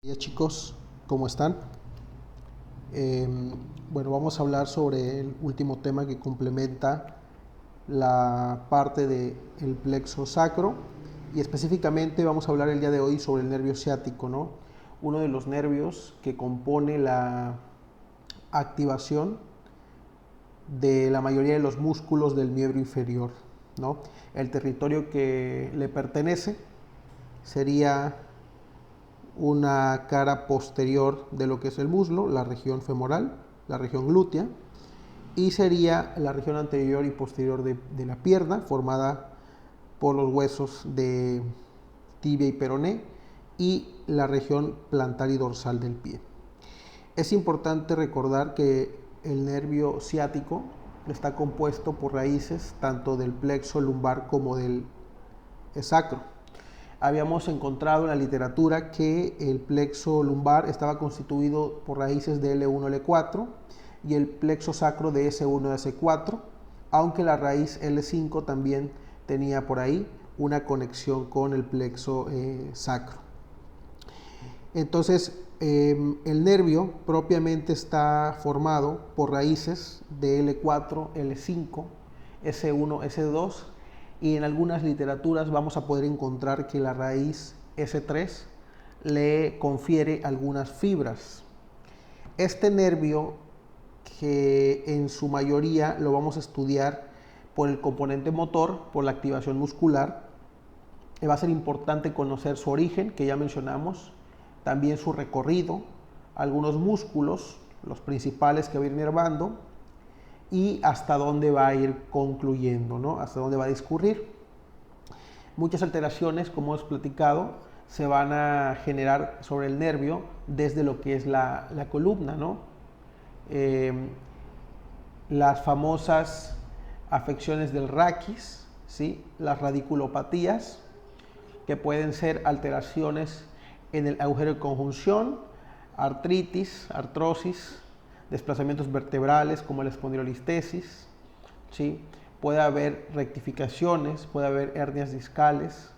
Hola chicos, ¿cómo están? Bueno, vamos a hablar sobre el último tema que complementa la parte del plexo sacro y específicamente vamos a hablar el día de hoy sobre el nervio ciático, ¿no? Uno de los nervios que compone la activación de la mayoría de los músculos del miembro inferior, ¿no? El territorio que le pertenece sería una cara posterior de lo que es el muslo, la región femoral, la región glútea, y sería la región anterior y posterior de la pierna, formada por los huesos de tibia y peroné, y la región plantar y dorsal del pie. Es importante recordar que el nervio ciático está compuesto por raíces tanto del plexo lumbar como del sacro. Habíamos encontrado en la literatura que el plexo lumbar estaba constituido por raíces de L1, L4 y el plexo sacro de S1 a S4, aunque la raíz L5 también tenía por ahí una conexión con el plexo sacro. Entonces, el nervio propiamente está formado por raíces de L4, L5, S1, S2, y en algunas literaturas vamos a poder encontrar que la raíz S3 le confiere algunas fibras. Este nervio, que en su mayoría lo vamos a estudiar por el componente motor, por la activación muscular, va a ser importante conocer su origen, que ya mencionamos, también su recorrido, algunos músculos, los principales que va a ir inervando, y hasta dónde va a ir concluyendo, ¿no? Hasta dónde va a discurrir. Muchas alteraciones, como hemos platicado, se van a generar sobre el nervio desde lo que es la columna, ¿no? Las famosas afecciones del raquis, ¿sí? Las radiculopatías, que pueden ser alteraciones en el agujero de conjunción, artritis, artrosis, desplazamientos vertebrales como la espondilolistesis, ¿sí? Puede haber rectificaciones, puede haber hernias discales,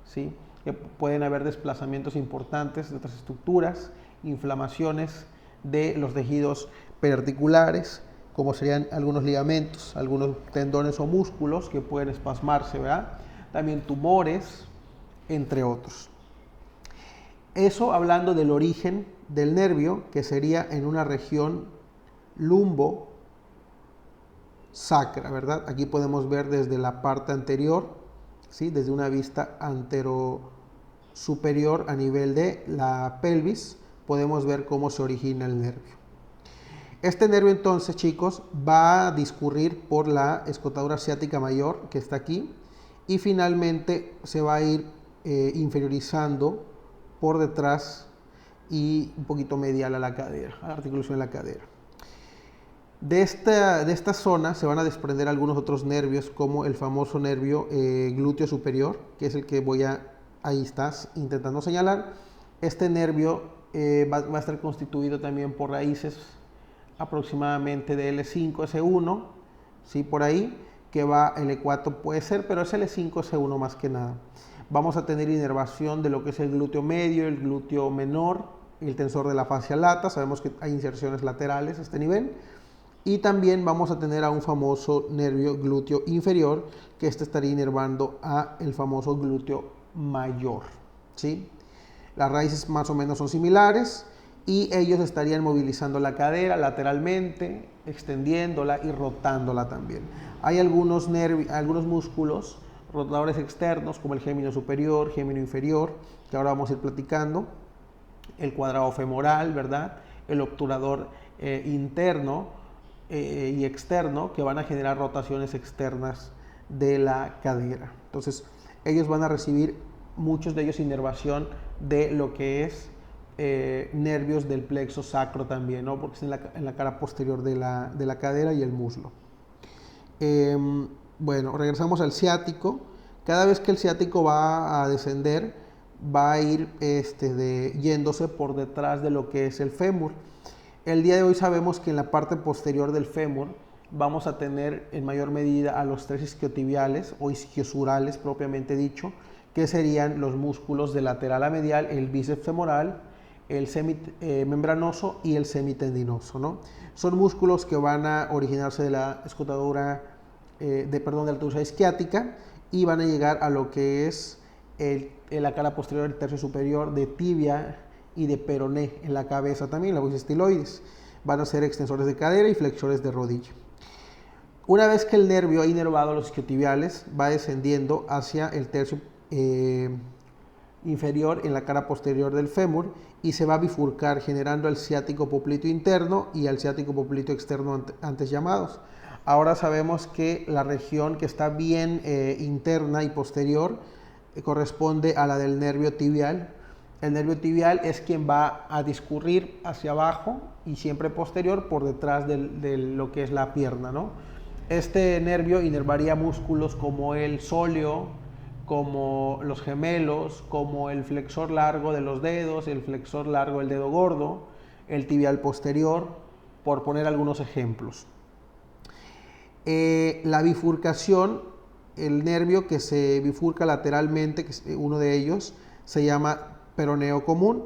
¿sí? Que pueden haber desplazamientos importantes de otras estructuras, inflamaciones de los tejidos periarticulares, como serían algunos ligamentos, algunos tendones o músculos que pueden espasmarse, ¿verdad? También tumores, entre otros. Eso hablando del origen del nervio, que sería en una región lumbo sacra, ¿verdad? Aquí podemos ver desde la parte anterior, ¿sí? Desde una vista antero superior a nivel de la pelvis, podemos ver cómo se origina el nervio. Este nervio entonces, chicos, va a discurrir por la escotadura ciática mayor, que está aquí, y finalmente se va a ir inferiorizando por detrás y un poquito medial a la cadera, a la articulación de la cadera. De esta zona se van a desprender algunos otros nervios, como el famoso nervio glúteo superior, que es el que ahí estás intentando señalar. Este nervio va a estar constituido también por raíces aproximadamente de L5, S1, ¿sí? Por ahí, que va L4 puede ser, pero es L5, S1 más que nada. Vamos a tener inervación de lo que es el glúteo medio, el glúteo menor, el tensor de la fascia lata. Sabemos que hay inserciones laterales a este nivel. Y también vamos a tener a un famoso nervio glúteo inferior, que estaría inervando a el famoso glúteo mayor, ¿sí? Las raíces más o menos son similares y ellos estarían movilizando la cadera lateralmente, extendiéndola y rotándola también. Hay algunos músculos rotadores externos, como el gémino superior, gémino inferior, que ahora vamos a ir platicando, el cuadrado femoral, ¿verdad? El obturador interno y externo, que van a generar rotaciones externas de la cadera. Entonces, ellos van a recibir, muchos de ellos, inervación de lo que es nervios del plexo sacro también, ¿no? Porque es en la cara posterior de la cadera y el muslo. Bueno, regresamos al ciático. Cada vez que el ciático va a descender, va a ir yéndose por detrás de lo que es el fémur. El día de hoy sabemos que en la parte posterior del fémur vamos a tener en mayor medida a los tres isquiotibiales o isquiosurales propiamente dicho, que serían los músculos de lateral a medial, el bíceps femoral, el semimembranoso y el semitendinoso, ¿no? Son músculos que van a originarse de la escotadura, de la tusa isquiática, y van a llegar a lo que es la cara posterior del tercio superior de tibia y de peroné en la cabeza también, la estiloides. Van a ser extensores de cadera y flexores de rodilla. Una vez que el nervio ha inervado los isquiotibiales, va descendiendo hacia el tercio inferior en la cara posterior del fémur y se va a bifurcar generando el ciático popliteo interno y el ciático popliteo externo antes llamados. Ahora sabemos que la región que está bien interna y posterior corresponde a la del nervio tibial. El nervio tibial es quien va a discurrir hacia abajo y siempre posterior por detrás de lo que es la pierna, ¿no? Este nervio inervaría músculos como el sóleo, como los gemelos, como el flexor largo de los dedos, el flexor largo del dedo gordo, el tibial posterior, por poner algunos ejemplos. La bifurcación, el nervio que se bifurca lateralmente, que es uno de ellos, se llama peroneo común,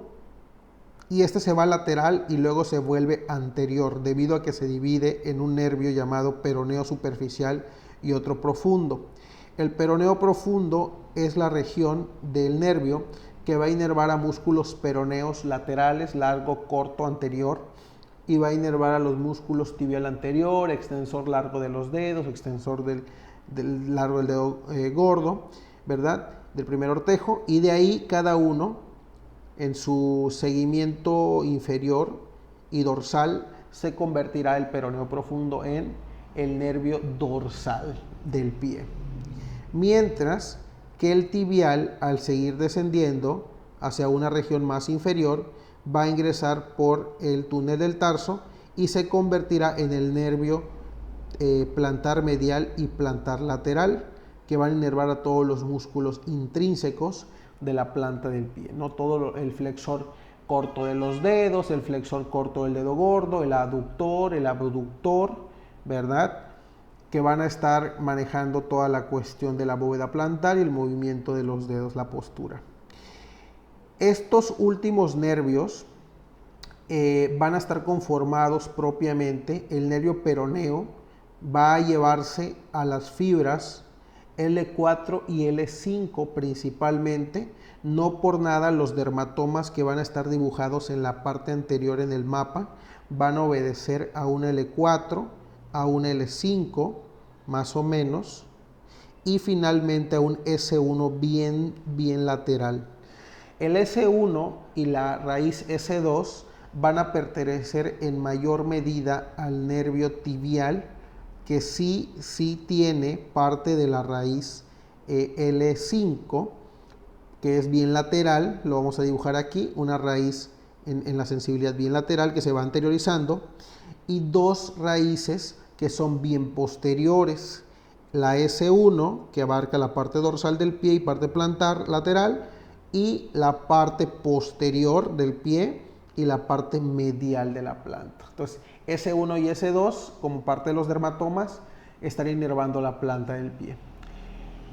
y este se va lateral y luego se vuelve anterior, debido a que se divide en un nervio llamado peroneo superficial y otro profundo. El peroneo profundo es la región del nervio que va a inervar a músculos peroneos laterales, largo, corto, anterior, y va a inervar a los músculos tibial anterior, extensor largo de los dedos, extensor del largo del dedo gordo, ¿verdad? Del primer ortejo, y de ahí cada uno en su seguimiento inferior y dorsal se convertirá el peroneo profundo en el nervio dorsal del pie. Mientras que el tibial, al seguir descendiendo hacia una región más inferior, va a ingresar por el túnel del tarso y se convertirá en el nervio plantar medial y plantar lateral, que van a inervar a todos los músculos intrínsecos de la planta del pie, no todo el flexor corto de los dedos, el flexor corto del dedo gordo, el aductor, el abductor, ¿verdad? Que van a estar manejando toda la cuestión de la bóveda plantar y el movimiento de los dedos, la postura. Estos últimos nervios van a estar conformados propiamente. El nervio peroneo va a llevarse a las fibras L4 y L5 principalmente. No por nada los dermatomas que van a estar dibujados en la parte anterior en el mapa van a obedecer a un L4, a un L5 más o menos, y finalmente a un S1 bien lateral. El S1 y la raíz S2 van a pertenecer en mayor medida al nervio tibial, que sí tiene parte de la raíz L5, que es bien lateral. Lo vamos a dibujar aquí, una raíz en la sensibilidad bien lateral que se va anteriorizando, y dos raíces que son bien posteriores. La S1, que abarca la parte dorsal del pie y parte plantar lateral, y la parte posterior del pie y la parte medial de la planta. Entonces, S1 y S2, como parte de los dermatomas, están inervando la planta del pie.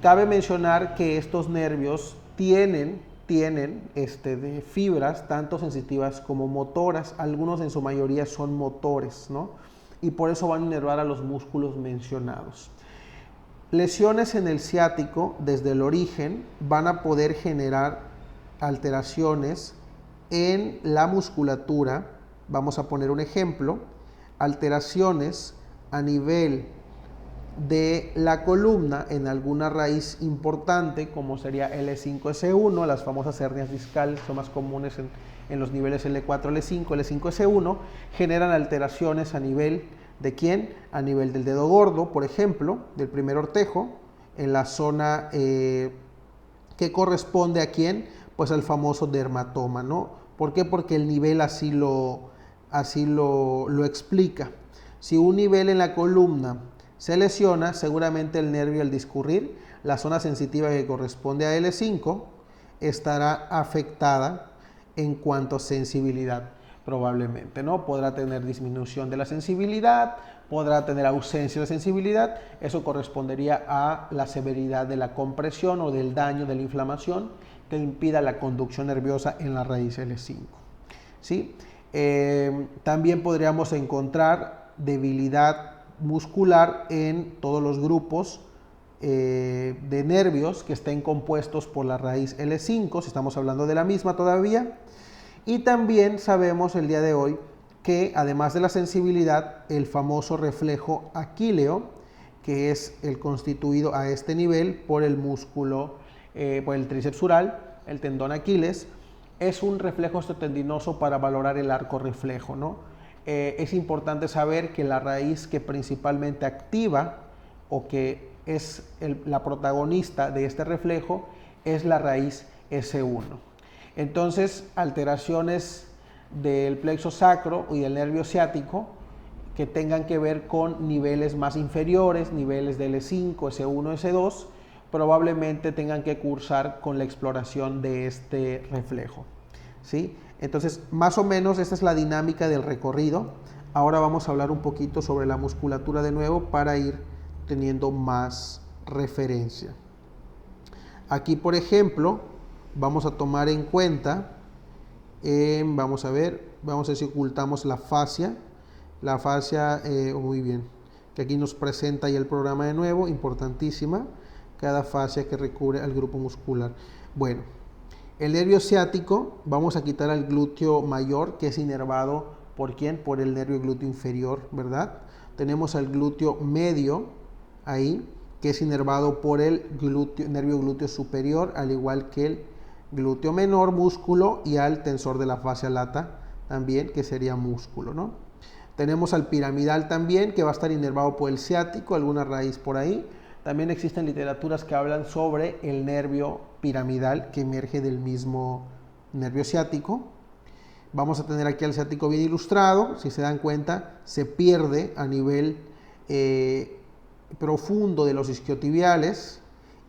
Cabe mencionar que estos nervios tienen de fibras tanto sensitivas como motoras. Algunos en su mayoría son motores, ¿no? Y por eso van a inervar a los músculos mencionados. Lesiones en el ciático desde el origen van a poder generar alteraciones en la musculatura. Vamos a poner un ejemplo: alteraciones a nivel de la columna en alguna raíz importante, como sería L5-S1, las famosas hernias discales son más comunes en los niveles L4, L5, L5-S1, generan alteraciones a nivel ¿de quién? A nivel del dedo gordo, por ejemplo, del primer ortejo, en la zona que corresponde a quién, pues al famoso dermatoma, ¿no? ¿Por qué? Porque el nivel así lo explica. Si un nivel en la columna se lesiona, seguramente el nervio al discurrir, la zona sensitiva que corresponde a L5, estará afectada en cuanto a sensibilidad, probablemente, ¿no? Podrá tener disminución de la sensibilidad, podrá tener ausencia de sensibilidad. Eso correspondería a la severidad de la compresión o del daño de la inflamación que impida la conducción nerviosa en la raíz L5. ¿sí? También podríamos encontrar debilidad muscular en todos los grupos de nervios que estén compuestos por la raíz L5, si estamos hablando de la misma todavía. Y también sabemos el día de hoy que además de la sensibilidad, el famoso reflejo aquíleo, que es el constituido a este nivel por el músculo, por el tríceps ural, el tendón Aquiles, es un reflejo osteotendinoso para valorar el arco reflejo, ¿no? Es importante saber que la raíz que principalmente activa o que es la protagonista de este reflejo es la raíz S1. Entonces, alteraciones del plexo sacro y del nervio ciático que tengan que ver con niveles más inferiores, niveles de L5, S1, S2, probablemente tengan que cursar con la exploración de este reflejo, ¿sí? Entonces, más o menos esta es la dinámica del recorrido. Ahora vamos a hablar un poquito sobre la musculatura de nuevo para ir teniendo más referencia. Aquí, por ejemplo, vamos a tomar en cuenta, vamos a ver si ocultamos la fascia. La fascia, muy bien, que aquí nos presenta ya el programa de nuevo, importantísima, cada fascia que recubre al grupo muscular. Bueno, el nervio ciático, vamos a quitar al glúteo mayor, que es inervado ¿por quién? Por el nervio glúteo inferior, ¿verdad? Tenemos al glúteo medio, ahí, que es inervado por el nervio glúteo superior, al igual que el glúteo menor, músculo, y al tensor de la fascia lata, también, que sería músculo, ¿no? Tenemos al piramidal también, que va a estar inervado por el ciático, alguna raíz por ahí. También existen literaturas que hablan sobre el nervio piramidal, que emerge del mismo nervio ciático. Vamos a tener aquí al ciático bien ilustrado. Si se dan cuenta, se pierde a nivel profundo de los isquiotibiales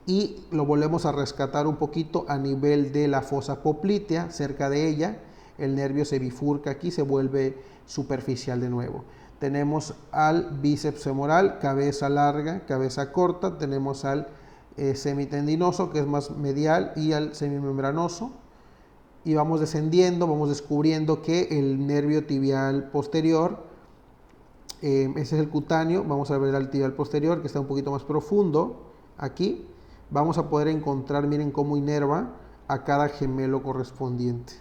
y lo volvemos a rescatar un poquito a nivel de la fosa poplitea, cerca de ella. El nervio se bifurca aquí, se vuelve superficial de nuevo. Tenemos al bíceps femoral, cabeza larga, cabeza corta. Tenemos al semitendinoso, que es más medial, y al semimembranoso. Y vamos descendiendo, vamos descubriendo que el nervio tibial posterior, ese es el cutáneo. Vamos a ver al tibial posterior, que está un poquito más profundo. Aquí vamos a poder encontrar, miren cómo inerva a cada gemelo correspondiente.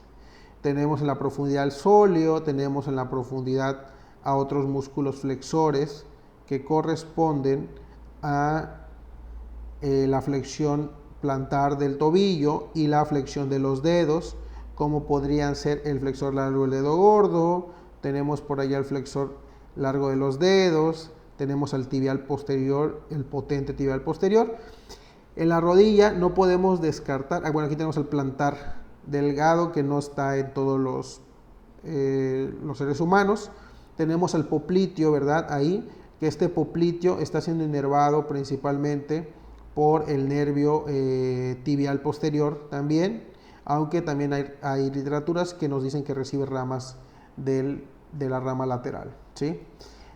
Tenemos en la profundidad el sóleo, tenemos en la profundidad a otros músculos flexores que corresponden a la flexión plantar del tobillo y la flexión de los dedos, como podrían ser el flexor largo del dedo gordo. Tenemos por allá el flexor largo de los dedos, tenemos al tibial posterior, el potente tibial posterior. En la rodilla no podemos descartar, bueno, aquí tenemos el plantar delgado, que no está en todos los seres humanos. Tenemos el popliteo, ¿verdad? Ahí, que este popliteo está siendo inervado principalmente por el nervio tibial posterior también, aunque también hay literaturas que nos dicen que recibe ramas de la rama lateral, ¿sí?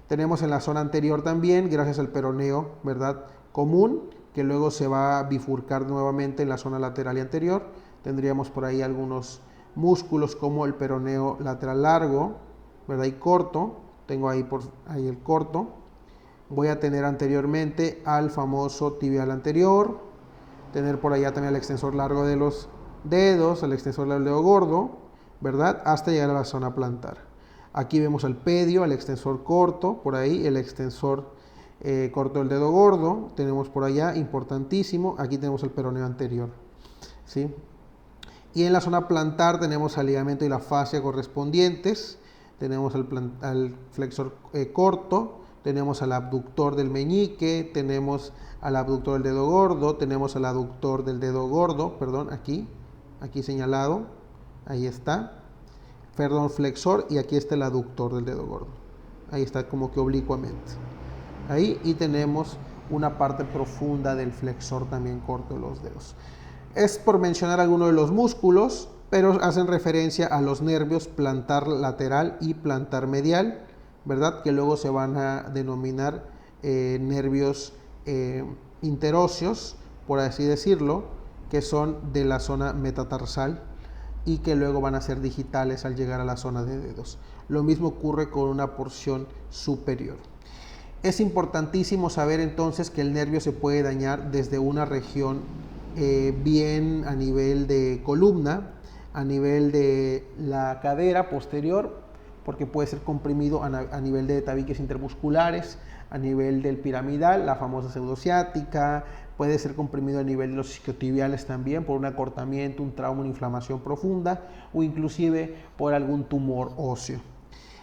Tenemos en la zona anterior también, gracias al peroneo, ¿verdad? Común, que luego se va a bifurcar nuevamente en la zona lateral y anterior. Tendríamos por ahí algunos músculos como el peroneo lateral largo, ¿verdad? Y corto. Tengo ahí el corto. Voy a tener anteriormente al famoso tibial anterior. Tener por allá también el extensor largo de los dedos, el extensor del dedo gordo, ¿verdad? Hasta llegar a la zona plantar. Aquí vemos el pedio, el extensor corto, por ahí el extensor corto del dedo gordo. Tenemos por allá, importantísimo, aquí tenemos el peroneo anterior, ¿sí? Y en la zona plantar tenemos al ligamento y la fascia correspondientes. Tenemos al flexor corto, tenemos al abductor del meñique, tenemos al abductor del dedo gordo, tenemos al aductor del dedo gordo, perdón, aquí señalado, ahí está, perdón, flexor, y aquí está el aductor del dedo gordo, ahí está como que oblicuamente, ahí, y tenemos una parte profunda del flexor también corto de los dedos. Es por mencionar algunos de los músculos, pero hacen referencia a los nervios plantar lateral y plantar medial, ¿verdad? Que luego se van a denominar nervios interóseos, por así decirlo, que son de la zona metatarsal. y que luego van a ser digitales al llegar a la zona de dedos. Lo mismo ocurre con una porción superior. Es importantísimo saber entonces que el nervio se puede dañar desde una región bien a nivel de columna, a nivel de la cadera posterior, porque puede ser comprimido a nivel de tabiques intermusculares, a nivel del piramidal, la famosa pseudociática, puede ser comprimido a nivel de los isquiotibiales también por un acortamiento, un trauma, una inflamación profunda o inclusive por algún tumor óseo.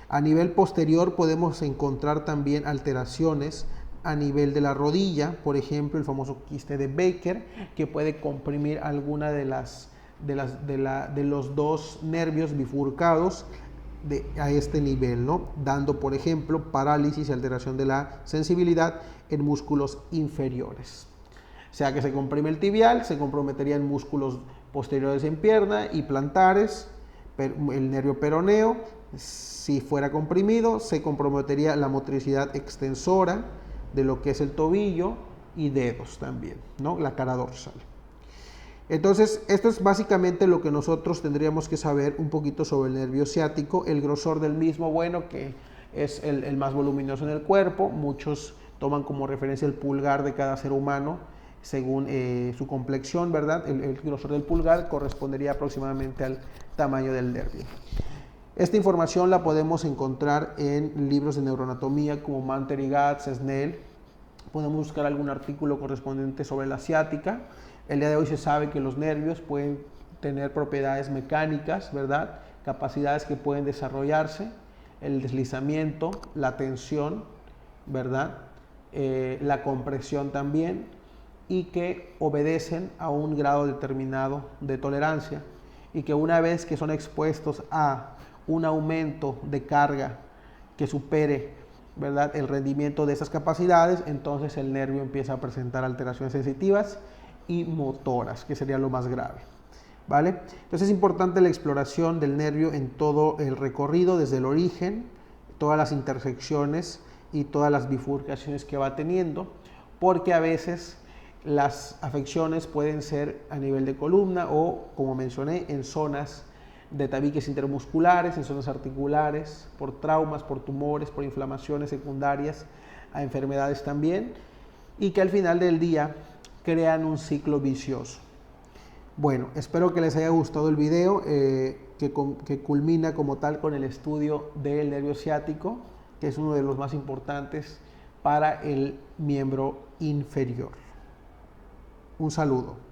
A nivel posterior podemos encontrar también alteraciones a nivel de la rodilla, por ejemplo el famoso quiste de Baker, que puede comprimir alguna de los dos nervios bifurcados a este nivel, ¿no? Dando, por ejemplo, parálisis y alteración de la sensibilidad en músculos inferiores. O sea que se comprime el tibial, se comprometería en músculos posteriores en pierna y plantares, el nervio peroneo, si fuera comprimido, se comprometería la motricidad extensora de lo que es el tobillo y dedos también, ¿no? La cara dorsal. Entonces, esto es básicamente lo que nosotros tendríamos que saber un poquito sobre el nervio ciático, el grosor del mismo, bueno, que es el más voluminoso en el cuerpo. Muchos toman como referencia el pulgar de cada ser humano, según su complexión, ¿verdad? El grosor del pulgar correspondería aproximadamente al tamaño del nervio. Esta información la podemos encontrar en libros de neuroanatomía como Manter y Gatz, Snell. Podemos buscar algún artículo correspondiente sobre la ciática. El día de hoy se sabe que los nervios pueden tener propiedades mecánicas, ¿verdad? Capacidades que pueden desarrollarse, el deslizamiento, la tensión, ¿verdad? La compresión también, y que obedecen a un grado determinado de tolerancia, y que una vez que son expuestos a un aumento de carga que supere, ¿verdad?, el rendimiento de esas capacidades, entonces el nervio empieza a presentar alteraciones sensitivas y motoras, que sería lo más grave, ¿vale? Entonces es importante la exploración del nervio en todo el recorrido, desde el origen, todas las intersecciones y todas las bifurcaciones que va teniendo, porque a veces las afecciones pueden ser a nivel de columna o, como mencioné, en zonas de tabiques intermusculares, en zonas articulares, por traumas, por tumores, por inflamaciones secundarias a enfermedades también, y que al final del día crean un ciclo vicioso. Bueno, espero que les haya gustado el video que culmina como tal con el estudio del nervio ciático, que es uno de los más importantes para el miembro inferior. Un saludo.